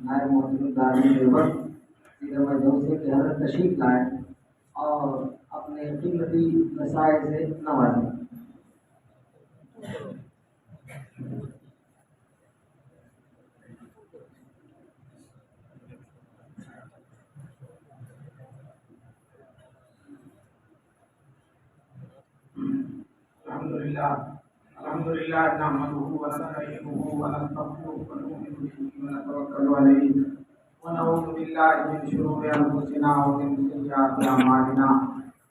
نائب محترم دارالعلوم دیوبند سیدھا مجدور سے کہ حضرت تشریف لائیں اور اپنے قیمتی مسائل سے نوازیں۔ الحمدللہ نحمده ونستعینه ونستغفره ونؤمن به ونتوکل علیہ ونعوذ باللہ من شرور انفسنا ومن سیئات اعمالنا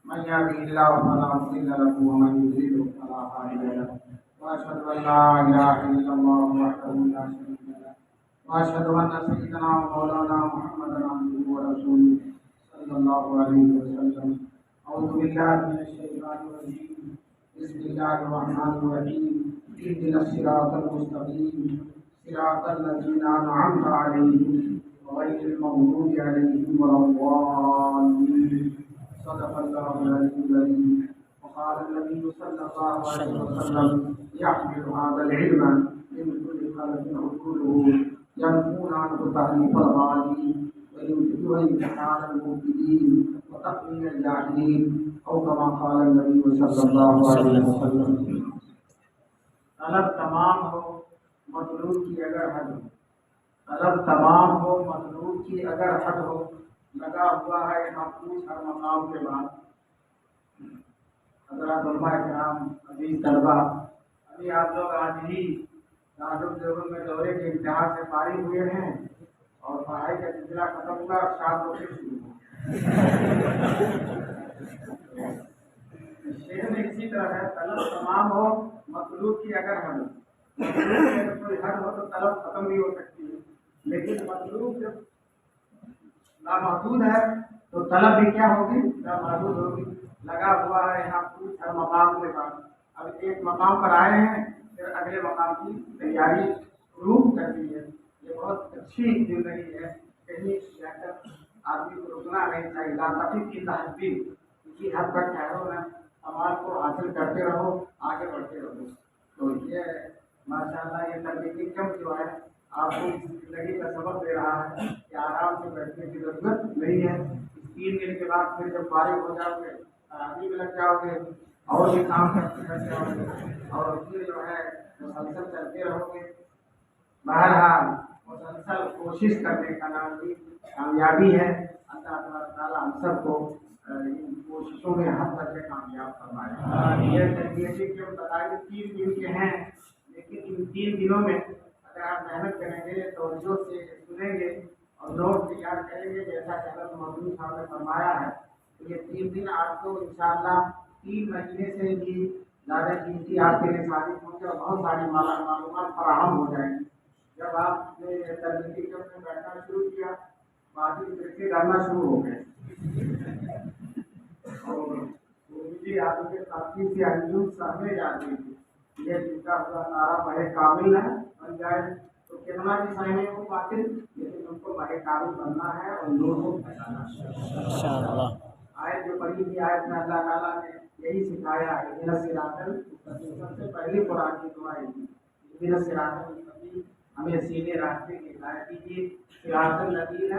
من یهده اللہ فلا مضل له ومن یضلل فلا هادی له واشهد ان لا اله الا اللہ وحده لا شریک له واشهد ان سیدنا ومولانا محمدا عبده ورسوله صلی اللہ علیہ وسلم۔ اعوذ باللہ من الشیطان الرجیم، بسم اللہ الرحمن الرحیم، اهدنا الصراط المستقیم صراط الذین انعمت علیہم غیر المغضوب علیہم ولا الضالین، صدق اللہ العلی العظیم۔ وقال النبی صلی اللہ علیہ وسلم يحمل هذا العلم من كل خلق عقوله ينفون عنه تحريف الغالي وينفذ امتحان المبتدئين وتقويم الجاهلين او كما قال النبي صلی اللہ علیہ وسلم۔ طلب تمام ہو مطلوب کی اگر حد ہو، طلب تمام ہو مطلوب کی اگر حد ہو، لگا ہوا ہے مخصوص ہر مقام کے بعد۔ حضرات علماء کرام، عزیز طلبہ، ابھی آپ لوگ آج ہی دارالعلوم دیوبند میں دورے کے امتحان سے فارغ ہوئے ہیں اور پڑھائی کا سلسلہ ختم ہوا اور شام کو پھر شروع ہوا۔ شعر میں اسی طرح ہے، طلب تمام ہو مطلوب کی اگر حد ہو، مطلوب کی اگر کوئی حد ہو تو طلب ختم بھی ہو سکتی ہے، لیکن مطلوب جب لامحدود ہے تو طلب بھی کیا ہوگی؟ لامحدود ہوگی۔ لگا ہوا ہے یہاں کچھ ہر مقام کے بعد، اب ایک مقام پر آئے ہیں پھر اگلے مقام کی تیاری شروع کر دی ہے۔ یہ بہت اچھی زندگی ہے، کہیں جا کر آدمی کو رکنا نہیں چاہیے۔ لا تقف کی تحدید، کسی حد تک ٹھہرو نہ، کمال کو حاصل کرتے رہو، آگے بڑھتے رہو۔ تو یہ ماشاء اللہ یہ تربیتی کیمپ جو ہے آپ کو زندگی کا سبق دے رہا ہے کہ آرام سے بیٹھنے کی ضرورت نہیں ہے۔ 3 دن کے بعد پھر جب فارغ ہو جاؤ گے تراویح میں لگ جاؤ گے اور بھی کام کرتے جاؤ گے اور پھر جو ہے مسلسل چلتے رہو گے۔ بہرحال مسلسل کوشش کرنے کا نام بھی کامیابی ہے۔ اللہ تعالیٰ ہم سب کو ان کوششوں میں ہر طرح کامیاب فرمائے۔ یہ تربیتی کے بتائیے 3 دن کے ہیں، لیکن ان 3 دنوں میں اگر آپ محنت کریں گے، توجہ سے سنیں گے اور نوٹ تیار کریں گے جیسا کہ حضرت مولوی صاحب نے فرمایا ہے، تو یہ 3 دن آپ کو انشاءاللہ 3 مہینے سے بھی زیادہ قیمتی آپ کے لیے ثابت ہوں گے اور بہت ساری معلومات فراہم ہو جائیں گی۔ جب آپ نے تربیتی کیمپ میں بیٹھنا شروع کیا، باقی طریقے ڈالنا شروع ہو گئے اور مجھے آپ کے ساتھی سے انجم سامنے جاتی تھی، یہ جنتا ہوا تارا بڑے کامل ہے بن جائے تو کتنا بھی سہنے کو باطل، لیکن ان کو بڑے کامل بننا ہے اور نور کو پھیلانا ہے۔ آیت جو پڑھی تھی، آیت میں اللہ تعالیٰ نے یہی سکھایا ہے، اہدنا الصراط المستقیم۔ سب سے پہلی قرآن کی دعا ہے، اہدنا الصراط المستقیم، ہمیں سیدھے راستے کی ہدایت دیجیے۔ صراط الذین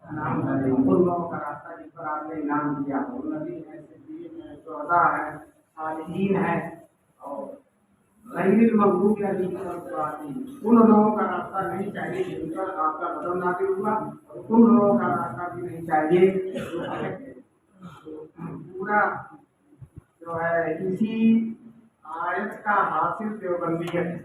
انعمت علیہم، ان لوگوں کا راستہ جن پر آپ نے انعام کیا ہو، نبی ہے، صدیق ہے، شہداء ہے، صالحین ہے، اور غیر المغضوب علیہم ولا الضالین، ان لوگوں کا راستہ نہیں چاہیے جن پر آپ کا غضب نازل ہوا، اور ان لوگوں کا راستہ بھی نہیں چاہیے جو ہلاک ہے۔ تو پورا جو ہے اسی آیت کا حاصل دیوبندیت ہے،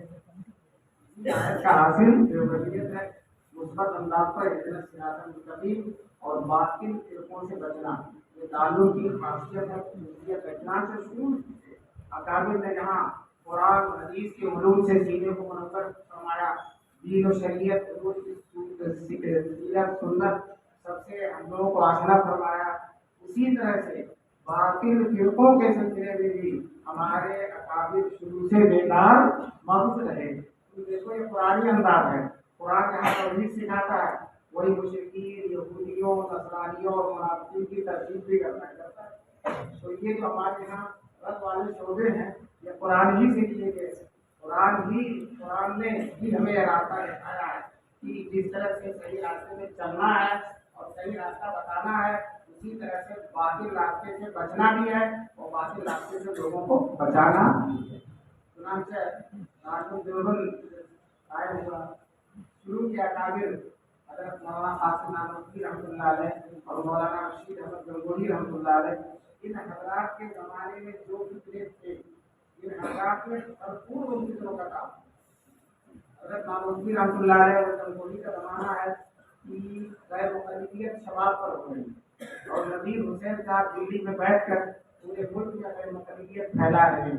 اسی آیت کا حاصل دیوبندیت ہے۔ مثبت انداز پر اہدنا الصراط المستقیم اور باطل فرقوں سے بچنا، یہ تعلق کی خاصیت ہے، خصوصیت ہے۔ چنانچہ شروع سے اکابر نے جہاں قرآن حدیث کے علوم سے سینے کو منور فرمایا، دین و شریعت سیرت سنت سب سے ہم لوگوں کو آشنا فرمایا، اسی طرح سے باطل فرقوں کے سلسلے میں بھی ہمارے اکابر شروع سے بیدار مغز رہے۔ دیکھو یہ قرآنی انداز ہے، قرآن جہاں توحید سکھاتا ہے وہی مشرکین، یہودیوں، نصرانیوں اور منافقین کی ترغیب بھی کرتا ہے۔ تو یہ جو ہمارے یہاں رد والے شعبے ہیں یہ قرآن ہی سے کیے گئے، قرآن نے ہی ہمیں راستہ دکھایا ہے कि जिस तरह से सही रास्ते में चलना है और सही रास्ता बताना है, उसी तरह से बातिल रास्ते से बचना भी है और बातिल रास्ते से लोगों को बचाना भी है। चुनांचे राजू देवबंद कायम हुआ, शुरू किया काबिल हजरत मौलाना कासिम नानवी रहमतुल्लाह अलैह और मौलाना रशीद अहमद गंगोही रहमतुल्लाह अलैह। इन हजरात के जमाने में जो फिक्रे थे, इन हजरात में भरपूर उन फिक्रों का काम। हजरत नानवी रहमतुल्लाह अलैह और गंगोही का जमाना है कि गैर मुकल्लिदियत शबाब पर हो गई और नबी हुसैन साहब दिल्ली में बैठकर पूरे मुल्क में गैर मुकल्लिदियत फैला रहे हैं।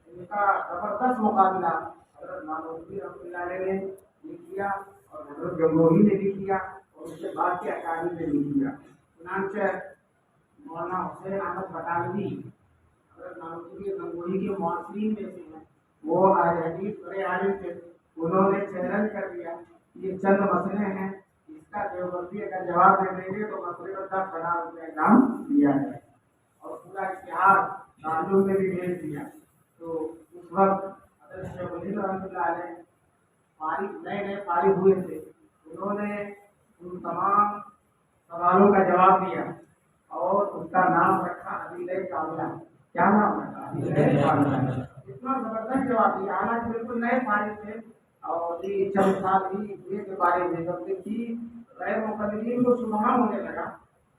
इनका जबरदस्त मुकाबला हजरत नानवी रहमतुल्लाह अलैह ने भी किया और हजरत गंगोही ने भी किया और उसके बाद के अकादमी ने भी किया। चुनांचे मौलाना हुसैन अहमद बटालवी हजरत नानवी गंगोही के मुआसरीन में से हैं, वो आज हदीस बड़े आलिम थे। उन्होंने चैलेंज कर दिया ये चंद मसले हैं, इसका देवबंदी अगर जवाब दे देंगे तो मसले का 10,000 रुपये इनाम दिया जाए और पूरा इश्तिहार कानून में भी भेज दिया। तो उस वक्त हजरत शेख वली रहमतुल्लाह अलैह फारिग नए फारिग हुए थे, उन्होंने उन तमाम सवालों का जवाब दिया और उसका नाम रखा अदीले कामिला। क्या नाम रखा? अदीले कामिला। इतना जबरदस्त जवाब दिया, हालांकि बिल्कुल नए फारिग थे और ये चंद साल ही हुए के बारे में जबकि गैर मुकल्लिदीन को सुबह होने लगा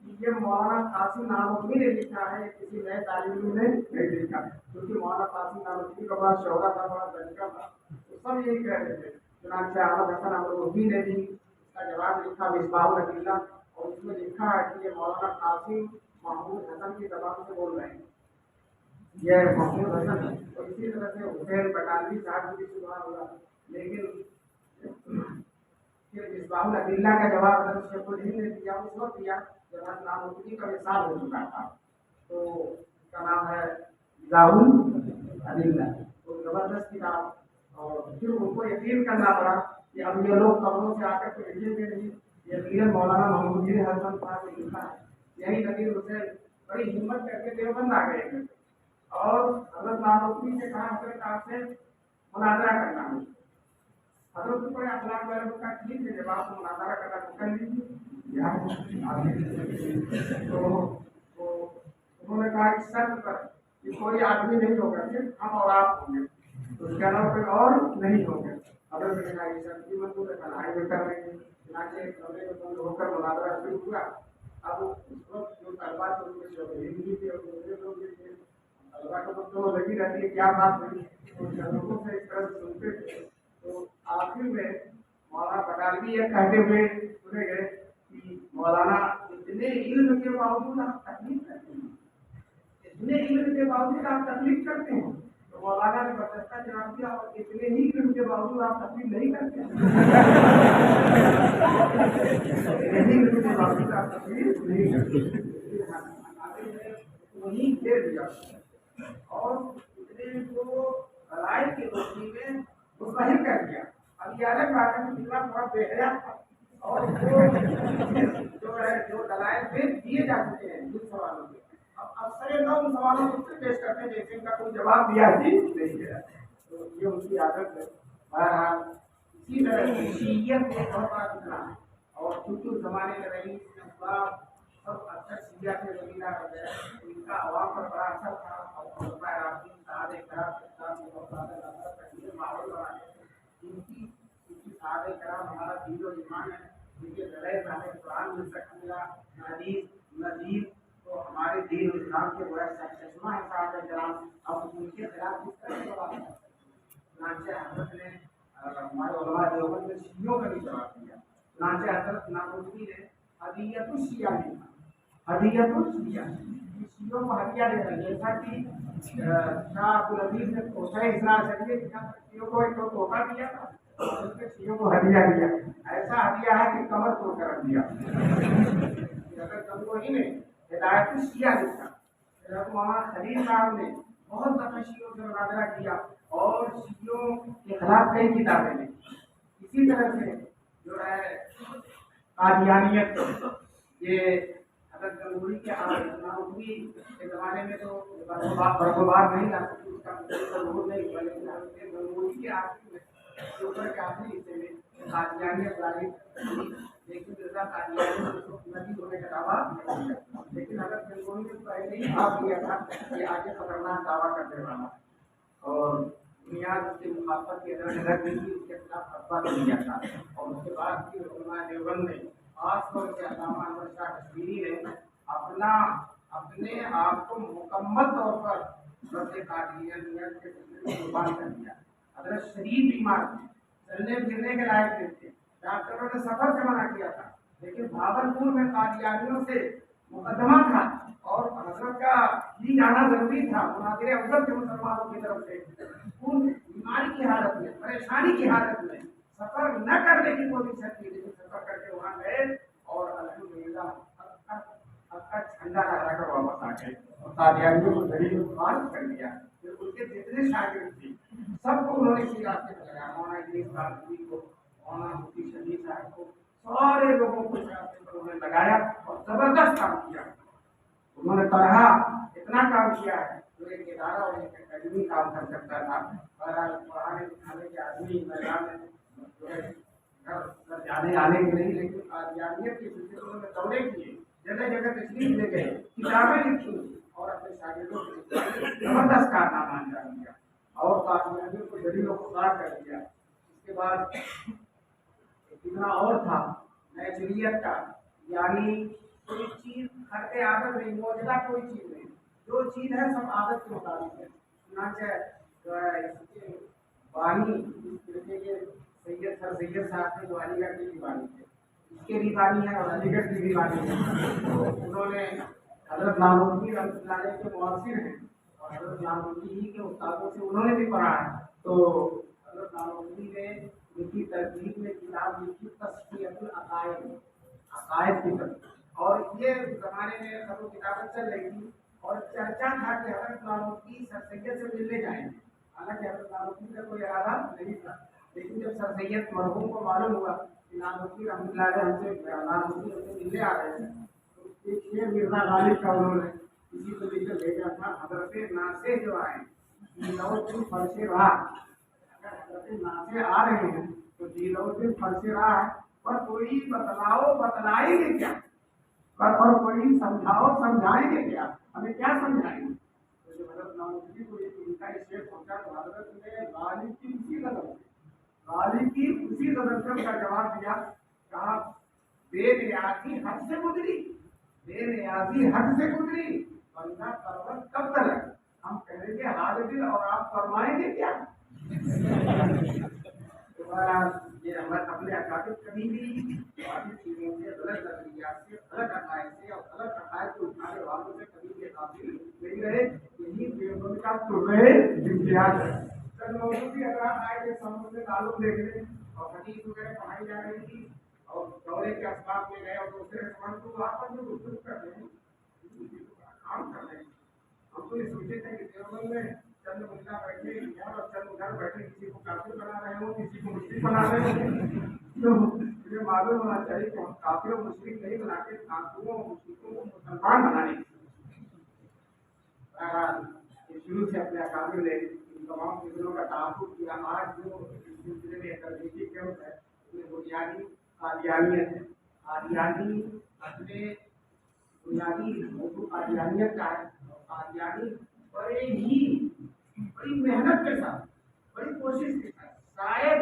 कि ये मौलाना कासिम नानवी ने लिखा है, किसी नए तालिब ने नहीं लिखा, क्योंकि मौलाना कासिम नानवी का बड़ा शौहरा था, बड़ा तरीका था, तो सब यही कह रहे थे। चुनांचे अहमद हसन अमरूही ने भी इसका जवाब लिखा मिसबाहुल अदीला और उसमें लिखा है कि ये मौलाना कासिम महमूद हसन की जबान से बोल रहे हैं, यह महमूद हसन है। तो इसी तरह से हुसैन बटालवी साहब की भी सुबह हुआ, लेकिन फिर मिसबाहुल अदीला का जवाब हजरत शेख वली ने दिया, उस वक्त दिया जब हजरत नानवी का विसाल हो चुका था। तो इसका नाम है मिसबाहुल अदीला, तो जबरदस्त किताब। और फिर उनको यकीन करना पड़ा कि अब ये लोग कब्रों से आकर के लिखेंगे नहीं, यकीन मौलाना महमूद हसन साहब ने लिखा है। यही नबीर हुसैन बड़ी हिम्मत करके देवबंद आ गए और हजरत नानवी से कहा हजरत आपसे मुनाजरा करना है। हजरत को बड़े अखलाक वाले लोग का ठीक है, जब आप मुनाजरा करना तो कर लीजिए यार। तो उन्होंने कहा कि शर्त पर कि कोई आदमी नहीं होगा, सिर्फ हम और आप होंगे, तो उसके अलावा कोई और नहीं होगा। हजरत ने कहा ये शर्त भी मंजूर है, लड़ाई में कर लेंगे। चुनांचे कमरे में बंद होकर मुनाजरा शुरू हुआ। अब उस वक्त जो तलबा थे उनके शोभी थे और दूसरे लोग भी थे, तलबा को तो लगी रहती है क्या बात हुई, तो लोगों से इस तरह से सुनते थे। तो आखिर में मौलाना बटालवी ये कहते हुए सुने गए कि मौलाना इतने इल्म के बावजूद आप तकलीफ करते हैं, इतने इल्म के बावजूद आप तकलीफ करते हैं। तो मौलाना ने बर्दाश्त जवाब दिया और इतने ही इल्म के बावजूद आप तकलीफ नहीं करते इतने ही इल्म के बावजूद आप तकलीफ नहीं करते, वही दे दिया और इतने को राय की रोशनी में मुस्तहिल कर दिया। अब ये अलग बात है कि थोड़ा बेहया था और जो है जो दलाइल पेश दिए जा चुके हैं जिन सवालों के, अब अक्सर लोग उन सवालों को पेश करते हैं जैसे इनका कोई जवाब दिया ही नहीं गया। तो ये उनकी आदत है। बहरहाल इसी तरह से शीयत एक बहुत बड़ा फितना है और चूंकि उस जमाने में रही सब अक्सर शिया के जमींदार हो गया, इनका अवाम पर बड़ा असर था और माहौल बनाने साहब कराम हमारा दीन और ईमान है, जिनके जरिए हमें कुरान मिल सकता हदीस नजीर, तो हमारे दीन और इस्लाम के बड़ा चश्मा है साहब कराम। अब उनके खिलाफ किस तरह से बात है, चुनांचे हजरत ने हमारे उलमा देवबंद ने शियों का भी जवाब दिया। चुनांचे हजरत नानवी ने हदियतुल शिया लिखा, हदियतुल शिया, शियों को हदिया दे रहे, जैसा कि शाह अब्दुल अजीज ने तोहफा इस्लाम शरीय शियों को एक तोहफा दिया था, उसके शियों को हदिया दिया। ऐसा हदिया है कि कमर तोड़ कर रख दिया। अगर गंगोही ने हिदायतुल शिया लिखा, मौलाना खलील साहब ने बहुत दफा शियों से मुनाजरा किया और शियों के खिलाफ कई किताबें लिखी। इसी तरह से जो है कादियानियत, ये हजरत गंगोही के नानवी के ज़माने में तो बरगुबार नहीं ला सकती, उसका जरूर नहीं हुआ, लेकिन हजरत गंगोही के आखिरी में ऊपर के आखिरी हिस्से में कादियानियत जारी थी, लेकिन मिर्जा कादियानी ने उसको नबी होने का दावा नहीं किया। लेकिन हज़रत गंगोही ने पहले ही भाप लिया था कि आगे खतरनाक दावा करने वाला, और दुनिया उसकी मुखालफत की नजर नहीं थी, उसके खिलाफ फतवा दे दिया था। और उसके बाद फिर उलमा देवबंद ने, खासतौर से अल्लामा अनवर शाह कश्मीरी ने अपने आप को मुकम्मल तौर पर रद्द कादियानियत के सिलसिले में कुर्बान कर दिया। हज़रत शरीफ बीमार थे, चलने फिरने के लायक नहीं थे, डॉक्टरों ने सफर से मना किया था, लेकिन भागलपुर में कादियानियों से मुकदमा था और हजरत का ही जाना जरूरी था मुनाजिर अफजल के मुसलमानों की तरफ से। उन बीमारी की हालत में, परेशानी की हालत में सफर न करने की कोशिश की, लेकिन सफर करके वहां गए और अल्हम्दुलिल्लाह आपका झंडा लहरा कर वापस आ गए और कादियानियों को दलील फार्ग कर दिया। फिर उनके जितने शागिर्द थे सबको उन्होंने इसी रास्ते पर लगाया, मौलाना इदरीस कादरी को, मौलाना मुफ्ती शफी साहब को, सारे लोगों को इस रास्ते पर उन्होंने लगाया और जबरदस्त काम किया। उन्होंने तरह इतना काम किया है जो एक इदारा और एक अकेडमी काम कर सकता था। बहरहाल पढ़ाने लिखाने के आदमी मैदान में जो है घर जाने आने के नहीं, लेकिन कादियानियत के सिलसिले में दौरे किए, जगह जगह तशरीफ ले गए, किताबें लिखी और अपने शागिर्दों को जबरदस्त कारनामा अंजाम दिया और कादियानियों को दलील खुदा कर दिया। इसके बाद इतना और था नेचुरियत का, यानी कोई चीज खर्चे आदत नहीं, मौजूदा कोई चीज नहीं, जो चीज है सब आदत के मुताबिक है। इसके बानी इस तरीके के सैयद सर सैयद साहब थे जो अलीगढ़ के दीवानी थे, इसके भी बानी है और अलीगढ़ की भी बानी है। तो उन्होंने हजरत नानोगी रहमतुल्लाह अलैह के मुआसिर हैं और हजरत नानोगी ही के उस्तादों से उन्होंने भी पढ़ा है। तो हजरत नानोगी ने उनकी तरतीब में किताब लिखी तस्कीयतुल अकायद, अकायद की तरफ, और ये जमाने में सब किताबें चल रही थी और चर्चा था कि हजरत नानोगी सर सैयद से मिलने जाएंगे। हालांकि हजरत नानोगी का कोई इरादा नहीं था, लेकिन जब सर सैयद मरहूम को मालूम हुआ कि नानोगी रहमतुल्लाह अलैह हमसे मिलने आ रहे हैं, तो एक शेर मिर्जा गालिब का उन्होंने किसी को लेकर भेजा था, हजरत नासे जो आए दिन फर्शे रहा, अगर हजरत नासे आ रहे हैं तो दिन फर्शे रहा है, पर कोई बतलाओ बतलाएंगे क्या, और कोई समझाओ समझाएंगे क्या, हमें क्या समझाएंगे। तो जब हजरत नानोगी को उनका शेर पहुंचा तो हजरत ने गालिब की उसी गजब से उनका जवाब दिया, कहा बेनियाजी हद से गुजरी, बेनियाजी हद से गुजरी, बंदा परवत कब तक, हम कहेंगे हाल दिल और आप फरमाएंगे क्या। ये हमारे अपने अकादमिक कभी भी चीजों से गलत नजरियात से, गलत अकायद से और गलत अकायद को उठाने वालों से कभी भी काबिल नहीं रहे। यही बेगुन का तुर्रे इम्तियाज है। कल मौजूद भी अगर आप आए थे समूह से ताल्लुक देख लें और हदीस वगैरह पढ़ाई जा रही थी और दौरे के असबाब में गए और दूसरे समझ को आपस में गुफ्तगू कर रहे हैं, काम कर रहे हैं। हम तो ये सोचे थे कि देवबंद में चंद मुल्ला बैठे इधर और चंद उधर बैठे, किसी को काफिर बना रहे हो, किसी को मुश्किल बना रहे हो। तो मुझे मालूम होना चाहिए कि हम काफिर और मुश्किल नहीं बना के काफिरों और मुश्किलों को मुसलमान बनाने की शुरू से अपने अकाबिर ने तमाम चीजों का ताकुब किया। आज जो इस सिलसिले में तकनीकी कैंप है उसमें बुनियादी कादियानियत है। कादियानी अपने बुनियादी मौजूद कादियानियत का है और कादियानी बड़ी मेहनत के साथ, बड़ी कोशिश के साथ, शायद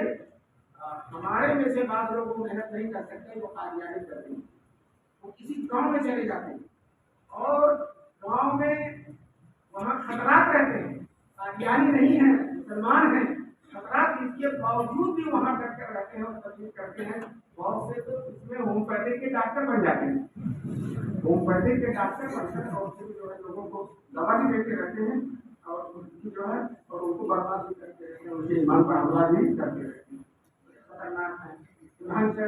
हमारे में से बाद लोग वो मेहनत नहीं कर सकते, वो कादियानी करते हैं। वो किसी गांव में चले जाते हैं और गांव में वहाँ खतरात रहते हैं, कादियानी नहीं है, मुसलमान है, खतरात इसके बावजूद भी वहाँ डटकर रहते हैं और तकलीफ करते हैं। बहुत से तो इसमें होम्योपैथिक के डॉक्टर बन जाते हैं, होम्योपैथिक के डॉक्टर बनकर और फिर जो है लोगों को दवा भी देते रहते हैं और उनकी जो है और उनको बर्बाद भी करते रहते हैं, उनके ईमान पर हमला भी करते रहते हैं। खतरनाक है। दुल्हन से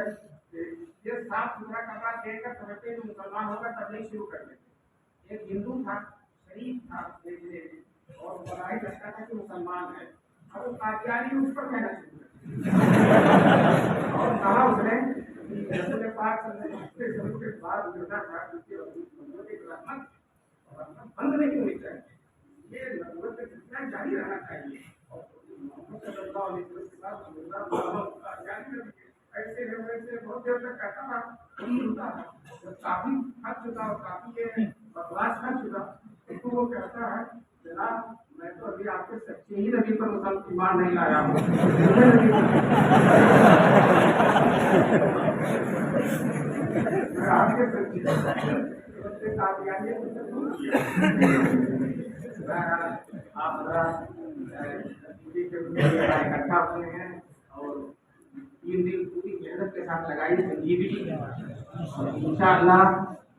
ये साफ सुथरा कपड़ा देखकर समझते जो मुसलमान होगा तबलीग शुरू कर देते। एक हिंदू था, शरीफ था देखने में और बड़ाई लगता था कि मुसलमान है, अब वो कादियानी उस पर कहना शुरू और कहा उसने रसूल पाक सल्लल्लाहु अलैहि वसल्लम के बाद मिर्जा साहब की रहमत बंद नहीं होनी चाहिए, ये नबूवत का सिलसिला जारी रहना चाहिए और मोहम्मद सल्लल्लाहु अलैहि वसल्लम के साथ मिर्जा जारी रखिए। ऐसे है वैसे बहुत देर तक कहता रहा, नहीं होता है। जब काफी थक चुका और काफी ये बकवास कर चुका, तो वो कहता है जनाब मैं तो अभी आपके सच्चे ही नबी पर मुसलमान नहीं लाया हूँ। मैं आपके सच्चे कादियानी को दूर किया। आप जरा इकट्ठा हुए हैं और 3 दिन पूरी मेहनत के साथ लगाई संजीवी इंशाअल्लाह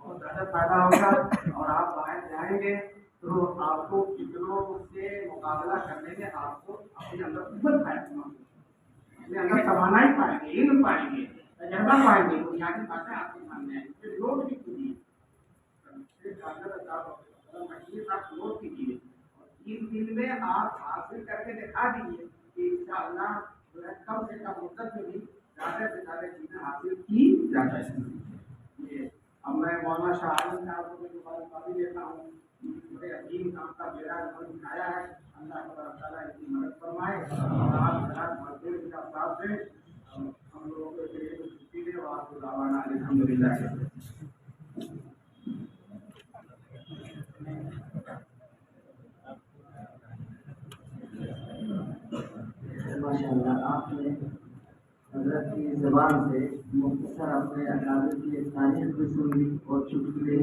बहुत ज़्यादा फायदा होगा। और आप बाहर जाएंगे तो आपको कितनों से मुकाबला करने में आपको अपने अंदर हिम्मत पाएगा, अपने अंदर समाना ही पाएंगे, इल्म पाएंगे, तजर्बा पाएंगे, बुनियादी बातें आपके सामने आएंगी। फिर नोट भी कीजिए, आप नोट कीजिए और 3 दिन में आप हासिल करके दिखा दीजिए कि इंशाअल्लाह जो है कम से कम मुद्दत में भी ज़्यादा से ज़्यादा चीज़ें हासिल की जा सकती हैं। अब मैं मौलाना शाह आलम साहब को मुबारकबादी देता हूँ, बड़े अजीम काम का बेड़ा उन्होंने उठाया है। अल्लाह तबारक तआला इनकी मदद फरमाए और आप हज़रात मज़दूर के साथ से हम लोगों को छुट्टी दे और आपको दावाना अल्हम्दुलिल्लाह। माशाअल्लाह आपने हज़रत की ज़बान से मुख्तसर अपने अकाबिर की तारीफ भी सुन ली और चुटकुले